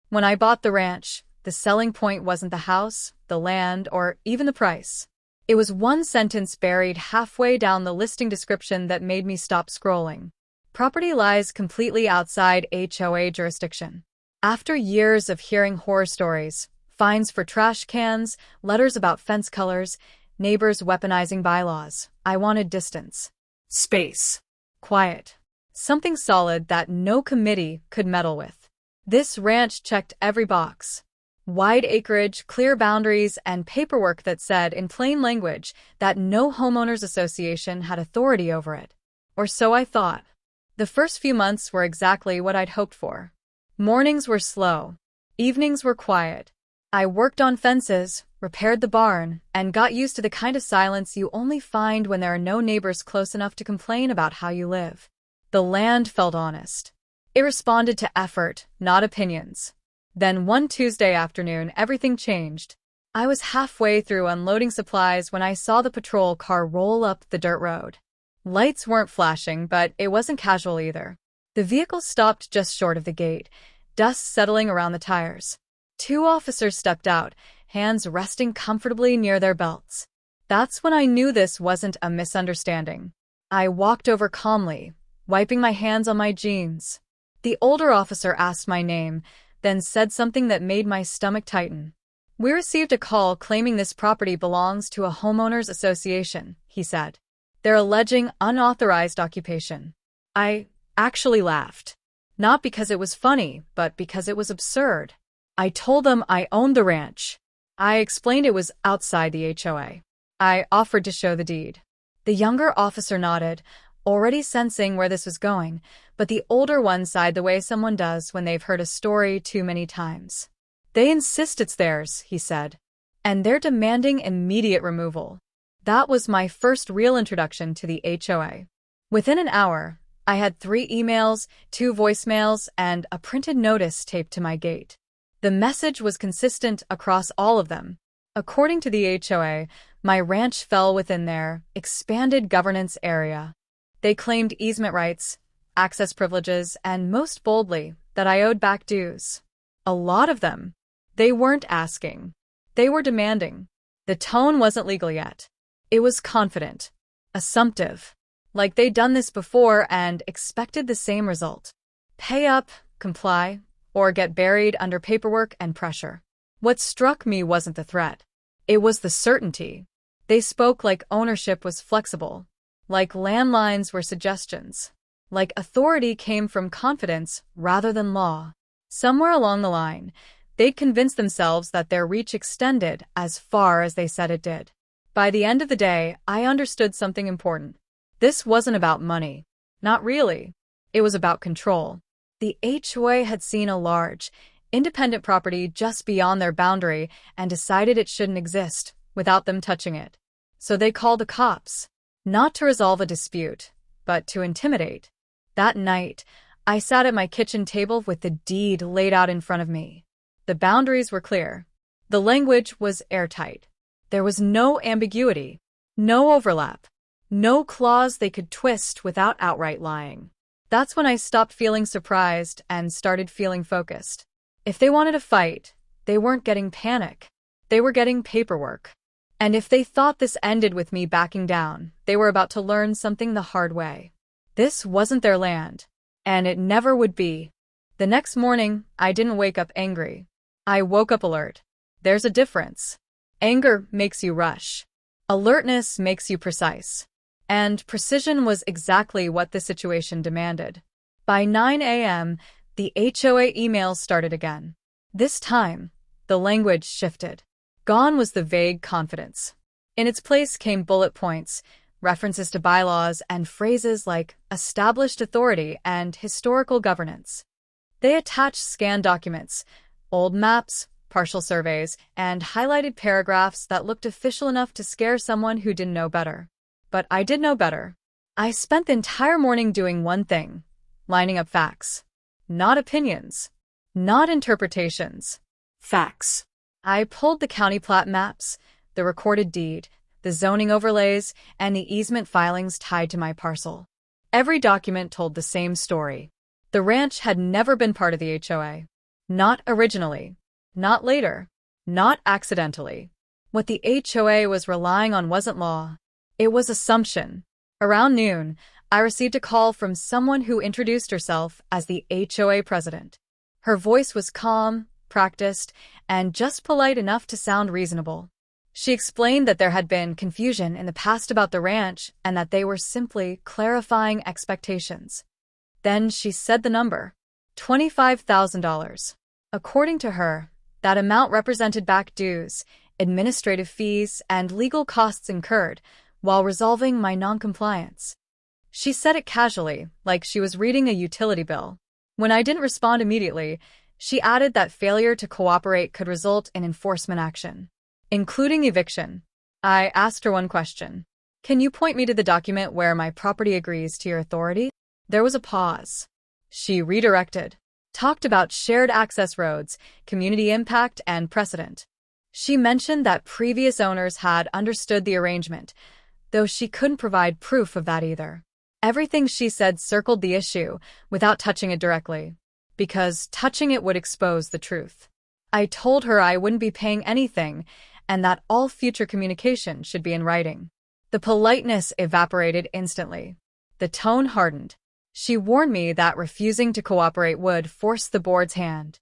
When I bought the ranch, the selling point wasn't the house, the land, or even the price. It was one sentence buried halfway down the listing description that made me stop scrolling. Property lies completely outside HOA jurisdiction. After years of hearing horror stories, fines for trash cans, letters about fence colors, neighbors weaponizing bylaws, I wanted distance. Space. Quiet. Something solid that no committee could meddle with. This ranch checked every box. Wide acreage, clear boundaries, and paperwork that said in plain language that no homeowners association had authority over it. Or so I thought. The first few months were exactly what I'd hoped for. Mornings were slow. Evenings were quiet. I worked on fences, repaired the barn, and got used to the kind of silence you only find when there are no neighbors close enough to complain about how you live. The land felt honest. It responded to effort, not opinions. Then one Tuesday afternoon, everything changed. I was halfway through unloading supplies when I saw the patrol car roll up the dirt road. Lights weren't flashing, but it wasn't casual either. The vehicle stopped just short of the gate, dust settling around the tires. Two officers stepped out, hands resting comfortably near their belts. That's when I knew this wasn't a misunderstanding. I walked over calmly, wiping my hands on my jeans. The older officer asked my name, then said something that made my stomach tighten. "We received a call claiming this property belongs to a homeowners association," he said. "They're alleging unauthorized occupation." I actually laughed. Not because it was funny, but because it was absurd. I told them I owned the ranch. I explained it was outside the HOA. I offered to show the deed. The younger officer nodded, already sensing where this was going, but the older one sighed the way someone does when they've heard a story too many times. "They insist it's theirs," he said, "and they're demanding immediate removal." That was my first real introduction to the HOA. Within an hour, I had 3 emails, 2 voicemails, and a printed notice taped to my gate. The message was consistent across all of them. According to the HOA, my ranch fell within their expanded governance area. They claimed easement rights, access privileges, and most boldly, that I owed back dues. A lot of them. They weren't asking. They were demanding. The tone wasn't legal yet. It was confident, assumptive, like they'd done this before and expected the same result. Pay up, comply, or get buried under paperwork and pressure. What struck me wasn't the threat. It was the certainty. They spoke like ownership was flexible, like landlines were suggestions, like authority came from confidence rather than law. Somewhere along the line, they'd convinced themselves that their reach extended as far as they said it did. By the end of the day, I understood something important. This wasn't about money. Not really. It was about control. The HOA had seen a large, independent property just beyond their boundary and decided it shouldn't exist without them touching it. So they called the cops. Not to resolve a dispute, but to intimidate. That night, I sat at my kitchen table with the deed laid out in front of me. The boundaries were clear. The language was airtight. There was no ambiguity, no overlap, no clause they could twist without outright lying. That's when I stopped feeling surprised and started feeling focused. If they wanted a fight, they weren't getting panic. They were getting paperwork. And if they thought this ended with me backing down, they were about to learn something the hard way. This wasn't their land, and it never would be. The next morning, I didn't wake up angry. I woke up alert. There's a difference. Anger makes you rush. Alertness makes you precise. And precision was exactly what the situation demanded. By 9 a.m., the HOA emails started again. This time, the language shifted. Gone was the vague confidence. In its place came bullet points, references to bylaws, and phrases like established authority and historical governance. They attached scanned documents, old maps, partial surveys, and highlighted paragraphs that looked official enough to scare someone who didn't know better. But I did know better. I spent the entire morning doing one thing, lining up facts. Not opinions. Not interpretations. Facts. I pulled the county plat maps, the recorded deed, the zoning overlays, and the easement filings tied to my parcel. Every document told the same story. The ranch had never been part of the HOA. Not originally. Not later. Not accidentally. What the HOA was relying on wasn't law. It was assumption. Around noon, I received a call from someone who introduced herself as the HOA president. Her voice was calm, practiced, and just polite enough to sound reasonable. She explained that there had been confusion in the past about the ranch and that they were simply clarifying expectations. Then she said the number, $25,000. According to her, that amount represented back dues, administrative fees, and legal costs incurred while resolving my noncompliance. She said it casually, like she was reading a utility bill. When I didn't respond immediately, she added that failure to cooperate could result in enforcement action, including eviction. I asked her one question. Can you point me to the document where my property agrees to your authority? There was a pause. She redirected, talked about shared access roads, community impact, and precedent. She mentioned that previous owners had understood the arrangement, though she couldn't provide proof of that either. Everything she said circled the issue without touching it directly, because touching it would expose the truth. I told her I wouldn't be paying anything and that all future communication should be in writing. The politeness evaporated instantly. The tone hardened. She warned me that refusing to cooperate would force the board's hand.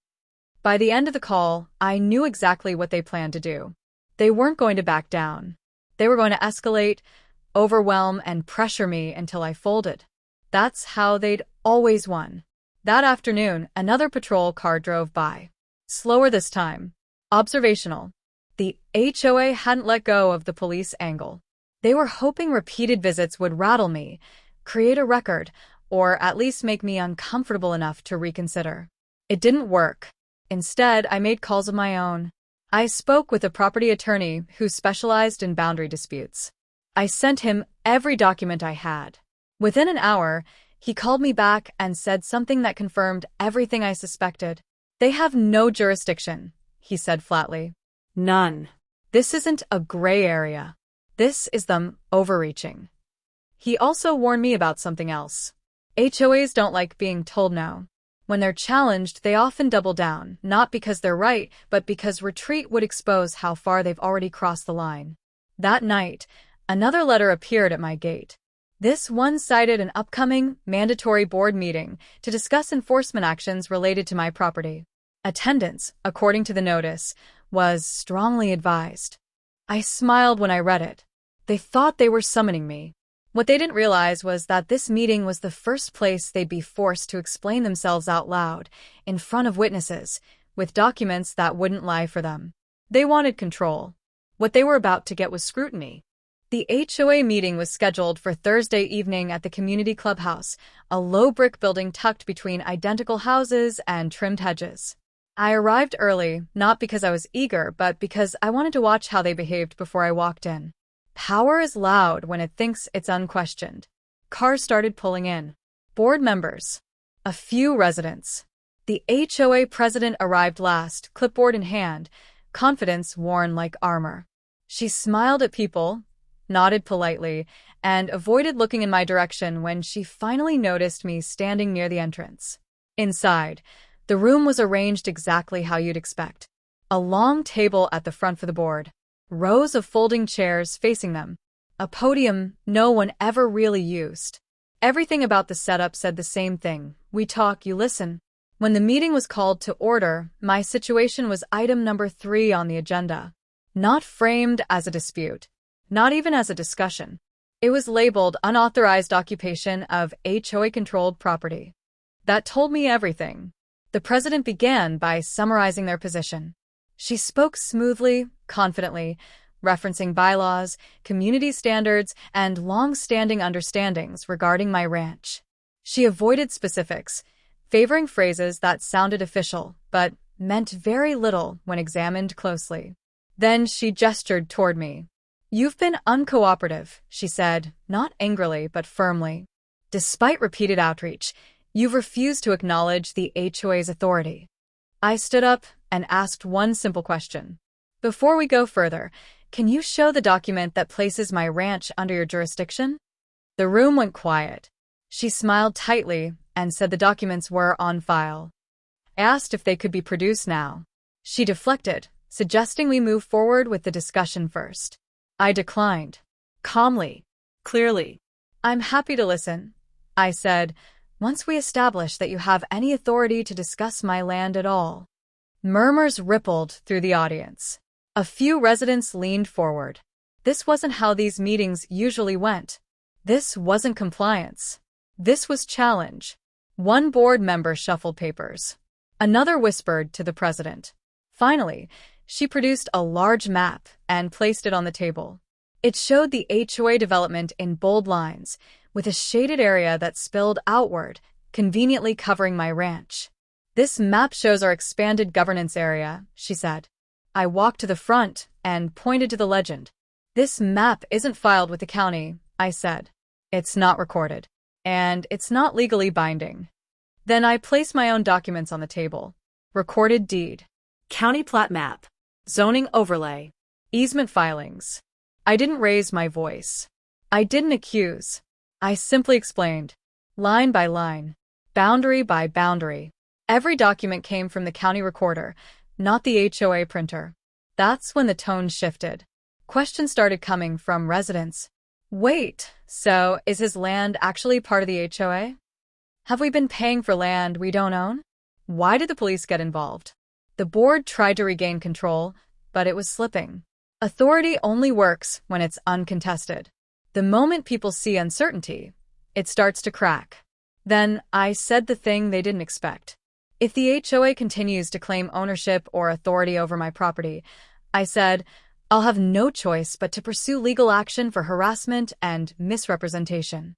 By the end of the call, I knew exactly what they planned to do. They weren't going to back down. They were going to escalate, overwhelm, and pressure me until I folded. That's how they'd always won. That afternoon, another patrol car drove by. Slower this time. Observational. The HOA hadn't let go of the police angle. They were hoping repeated visits would rattle me, create a record, or at least make me uncomfortable enough to reconsider. It didn't work. Instead, I made calls of my own. I spoke with a property attorney who specialized in boundary disputes. I sent him every document I had. Within an hour, he called me back and said something that confirmed everything I suspected. They have no jurisdiction, he said flatly. None. This isn't a gray area. This is them overreaching. He also warned me about something else. HOAs don't like being told no. When they're challenged, they often double down, not because they're right, but because retreat would expose how far they've already crossed the line. That night, another letter appeared at my gate. This one cited an upcoming, mandatory board meeting to discuss enforcement actions related to my property. Attendance, according to the notice, was strongly advised. I smiled when I read it. They thought they were summoning me. What they didn't realize was that this meeting was the first place they'd be forced to explain themselves out loud, in front of witnesses, with documents that wouldn't lie for them. They wanted control. What they were about to get was scrutiny. The HOA meeting was scheduled for Thursday evening at the community clubhouse, a low brick building tucked between identical houses and trimmed hedges. I arrived early, not because I was eager, but because I wanted to watch how they behaved before I walked in. Power is loud when it thinks it's unquestioned. Cars started pulling in. Board members. A few residents. The HOA president arrived last, clipboard in hand, confidence worn like armor. She smiled at people, nodded politely, and avoided looking in my direction when she finally noticed me standing near the entrance. Inside, the room was arranged exactly how you'd expect. A long table at the front for the board. Rows of folding chairs facing them. A podium no one ever really used. Everything about the setup said the same thing. We talk, you listen. When the meeting was called to order, my situation was item number 3 on the agenda. Not framed as a dispute. Not even as a discussion. It was labeled unauthorized occupation of HOA-controlled property. That told me everything. The president began by summarizing their position. She spoke smoothly, confidently, referencing bylaws, community standards, and long-standing understandings regarding my ranch. She avoided specifics, favoring phrases that sounded official, but meant very little when examined closely. Then she gestured toward me. You've been uncooperative, she said, not angrily but firmly. Despite repeated outreach, you've refused to acknowledge the HOA's authority. I stood up and asked one simple question. Before we go further, can you show the document that places my ranch under your jurisdiction? The room went quiet. She smiled tightly and said the documents were on file. I asked if they could be produced now. She deflected, suggesting we move forward with the discussion first. I declined. Calmly. Clearly. I'm happy to listen, I said, once we establish that you have any authority to discuss my land at all. Murmurs rippled through the audience. A few residents leaned forward. This wasn't how these meetings usually went. This wasn't compliance. This was challenge. One board member shuffled papers. Another whispered to the president. Finally, she produced a large map and placed it on the table. It showed the HOA development in bold lines, with a shaded area that spilled outward, conveniently covering my ranch. This map shows our expanded governance area, she said. I walked to the front and pointed to the legend. This map isn't filed with the county, I said. It's not recorded. And it's not legally binding. Then I placed my own documents on the table. Recorded deed. County plat map. Zoning overlay. Easement filings. I didn't raise my voice. I didn't accuse. I simply explained. Line by line. Boundary by boundary. Every document came from the county recorder, not the HOA printer. That's when the tone shifted. Questions started coming from residents. Wait, so is his land actually part of the HOA? Have we been paying for land we don't own? Why did the police get involved? The board tried to regain control, but it was slipping. Authority only works when it's uncontested. The moment people see uncertainty, it starts to crack. Then I said the thing they didn't expect. If the HOA continues to claim ownership or authority over my property, I said, I'll have no choice but to pursue legal action for harassment and misrepresentation.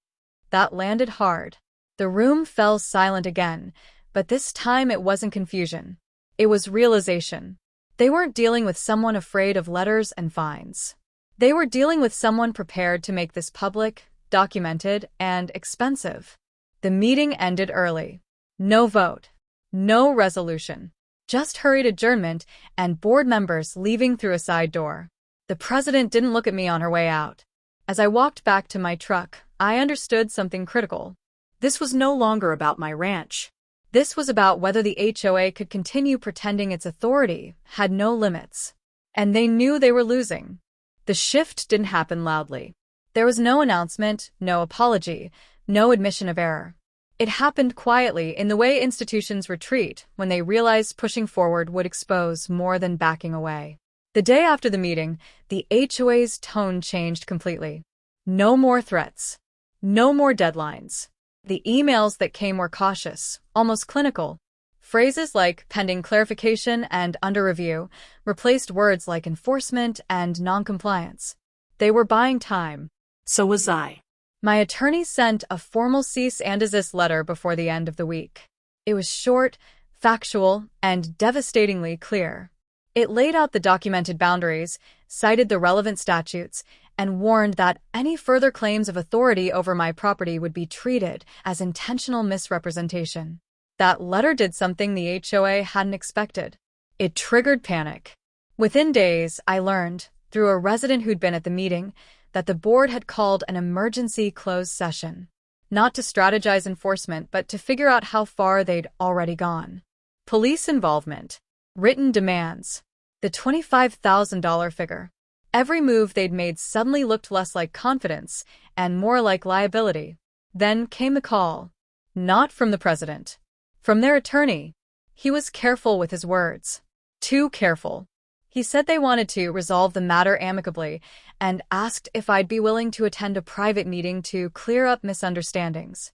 That landed hard. The room fell silent again, but this time it wasn't confusion. It was realization. They weren't dealing with someone afraid of letters and fines. They were dealing with someone prepared to make this public, documented, and expensive. The meeting ended early. No vote. No resolution. Just hurried adjournment and board members leaving through a side door. The president didn't look at me on her way out. As I walked back to my truck, I understood something critical. This was no longer about my ranch. This was about whether the HOA could continue pretending its authority had no limits. And they knew they were losing. The shift didn't happen loudly. There was no announcement, no apology, no admission of error. It happened quietly in the way institutions retreat when they realized pushing forward would expose more than backing away. The day after the meeting, the HOA's tone changed completely. No more threats. No more deadlines. The emails that came were cautious, almost clinical. Phrases like pending clarification and under review replaced words like enforcement and noncompliance. They were buying time. So was I. My attorney sent a formal cease and desist letter before the end of the week. It was short, factual, and devastatingly clear. It laid out the documented boundaries, cited the relevant statutes, and warned that any further claims of authority over my property would be treated as intentional misrepresentation. That letter did something the HOA hadn't expected. It triggered panic. Within days, I learned, through a resident who'd been at the meeting, that the board had called an emergency closed session. Not to strategize enforcement, but to figure out how far they'd already gone. Police involvement. Written demands. The $25,000 figure. Every move they'd made suddenly looked less like confidence and more like liability. Then came the call. Not from the president. From their attorney. He was careful with his words. Too careful. He said they wanted to resolve the matter amicably and asked if I'd be willing to attend a private meeting to clear up misunderstandings.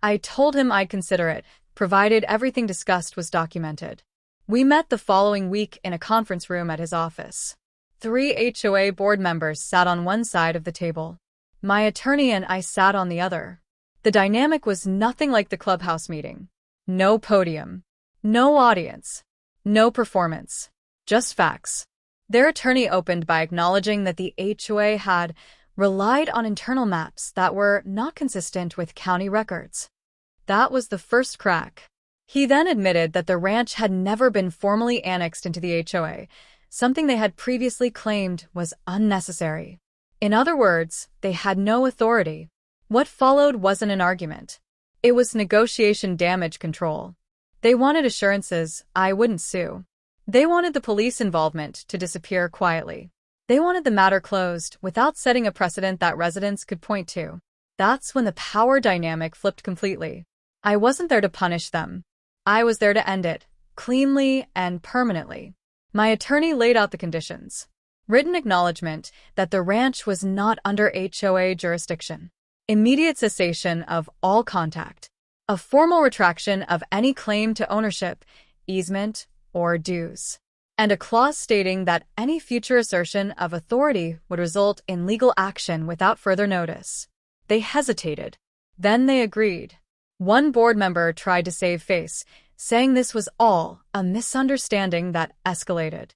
I told him I'd consider it, provided everything discussed was documented. We met the following week in a conference room at his office. 3 HOA board members sat on one side of the table. My attorney and I sat on the other. The dynamic was nothing like the clubhouse meeting. No podium. No audience. No performance. Just facts. Their attorney opened by acknowledging that the HOA had relied on internal maps that were not consistent with county records. That was the first crack. He then admitted that the ranch had never been formally annexed into the HOA, something they had previously claimed was unnecessary. In other words, they had no authority. What followed wasn't an argument. It was negotiation damage control. They wanted assurances I wouldn't sue. They wanted the police involvement to disappear quietly. They wanted the matter closed without setting a precedent that residents could point to. That's when the power dynamic flipped completely. I wasn't there to punish them. I was there to end it, cleanly and permanently. My attorney laid out the conditions. Written acknowledgement that the ranch was not under HOA jurisdiction. Immediate cessation of all contact. A formal retraction of any claim to ownership, easement, or dues. And a clause stating that any future assertion of authority would result in legal action without further notice. They hesitated. Then they agreed. One board member tried to save face, saying this was all a misunderstanding that escalated.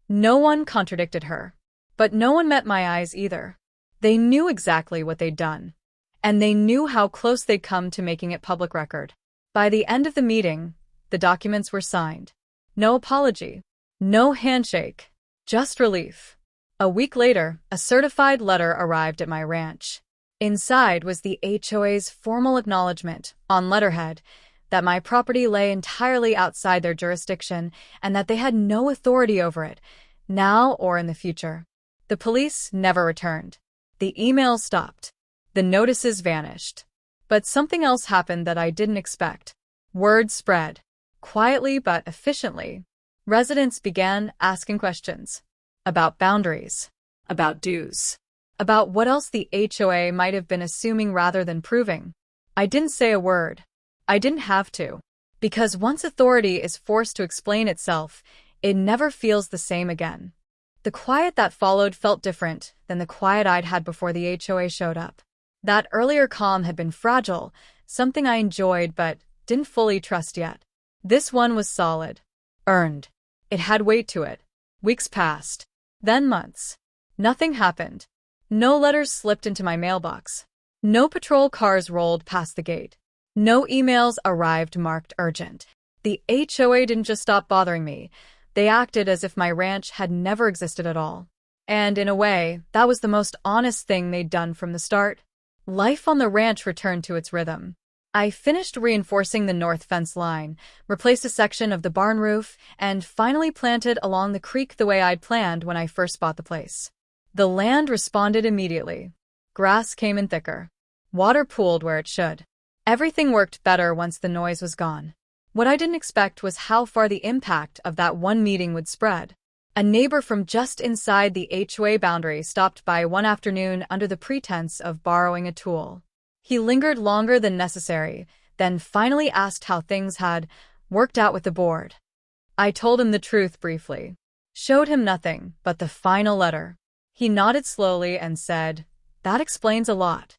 No one contradicted her. But no one met my eyes either. They knew exactly what they'd done. And they knew how close they'd come to making it public record. By the end of the meeting, the documents were signed. No apology. No handshake. Just relief. A week later, a certified letter arrived at my ranch. Inside was the HOA's formal acknowledgement, on letterhead, that my property lay entirely outside their jurisdiction and that they had no authority over it, now or in the future. The police never returned. The emails stopped. The notices vanished. But something else happened that I didn't expect. Word spread. Quietly but efficiently. Residents began asking questions. About boundaries. About dues. About what else the HOA might have been assuming rather than proving. I didn't say a word. I didn't have to. Because once authority is forced to explain itself, it never feels the same again. The quiet that followed felt different than the quiet I'd had before the HOA showed up. That earlier calm had been fragile, something I enjoyed but didn't fully trust yet. This one was solid. Earned. It had weight to it. Weeks passed. Then months. Nothing happened. No letters slipped into my mailbox. No patrol cars rolled past the gate. No emails arrived marked urgent. The HOA didn't just stop bothering me. They acted as if my ranch had never existed at all. And in a way, that was the most honest thing they'd done from the start. Life on the ranch returned to its rhythm. I finished reinforcing the north fence line, replaced a section of the barn roof, and finally planted along the creek the way I'd planned when I first bought the place. The land responded immediately. Grass came in thicker. Water pooled where it should. Everything worked better once the noise was gone. What I didn't expect was how far the impact of that one meeting would spread. A neighbor from just inside the HOA boundary stopped by one afternoon under the pretense of borrowing a tool. He lingered longer than necessary, then finally asked how things had worked out with the board. I told him the truth briefly. Showed him nothing but the final letter. He nodded slowly and said, "That explains a lot."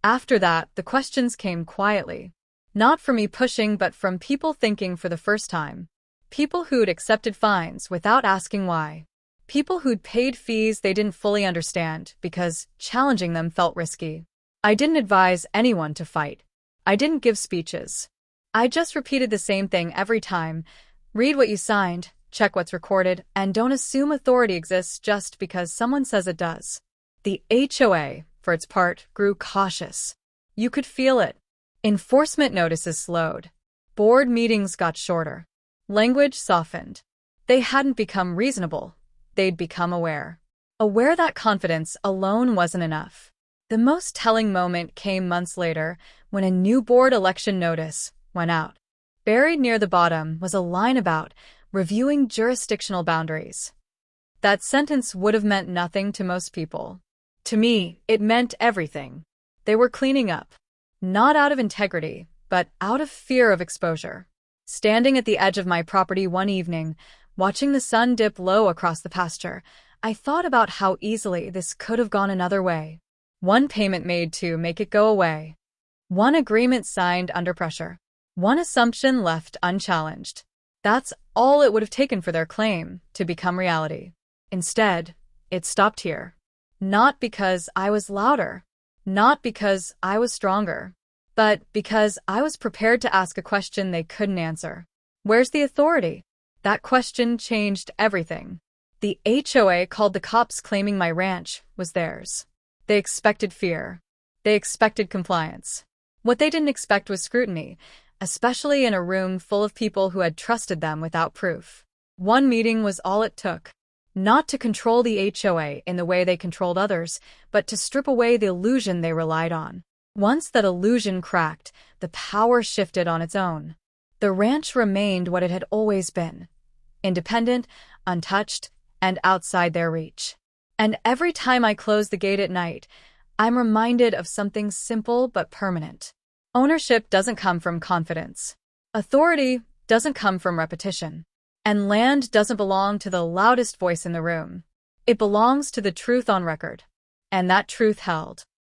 After that, the questions came quietly. Not from me pushing, but from people thinking for the first time. People who'd accepted fines without asking why. People who'd paid fees they didn't fully understand because challenging them felt risky. I didn't advise anyone to fight. I didn't give speeches. I just repeated the same thing every time. Read what you signed, check what's recorded, and don't assume authority exists just because someone says it does. The HOA, for its part, grew cautious. You could feel it. Enforcement notices slowed. Board meetings got shorter. Language softened. They hadn't become reasonable. They'd become aware. Aware that confidence alone wasn't enough. The most telling moment came months later when a new board election notice went out. Buried near the bottom was a line about reviewing jurisdictional boundaries. That sentence would have meant nothing to most people. To me, it meant everything. They were cleaning up. Not out of integrity, but out of fear of exposure. Standing at the edge of my property one evening, watching the sun dip low across the pasture, I thought about how easily this could have gone another way. One payment made to make it go away. One agreement signed under pressure. One assumption left unchallenged. That's all it would have taken for their claim to become reality. Instead, it stopped here. Not because I was louder. Not because I was stronger. But because I was prepared to ask a question they couldn't answer. Where's the authority? That question changed everything. The HOA called the cops claiming my ranch was theirs. They expected fear. They expected compliance. What they didn't expect was scrutiny, especially in a room full of people who had trusted them without proof. One meeting was all it took. Not to control the HOA in the way they controlled others, but to strip away the illusion they relied on. Once that illusion cracked, the power shifted on its own. The ranch remained what it had always been: independent, untouched, and outside their reach. And every time I close the gate at night, I'm reminded of something simple but permanent. Ownership doesn't come from confidence. Authority doesn't come from repetition. And land doesn't belong to the loudest voice in the room. It belongs to the truth on record. And that truth held.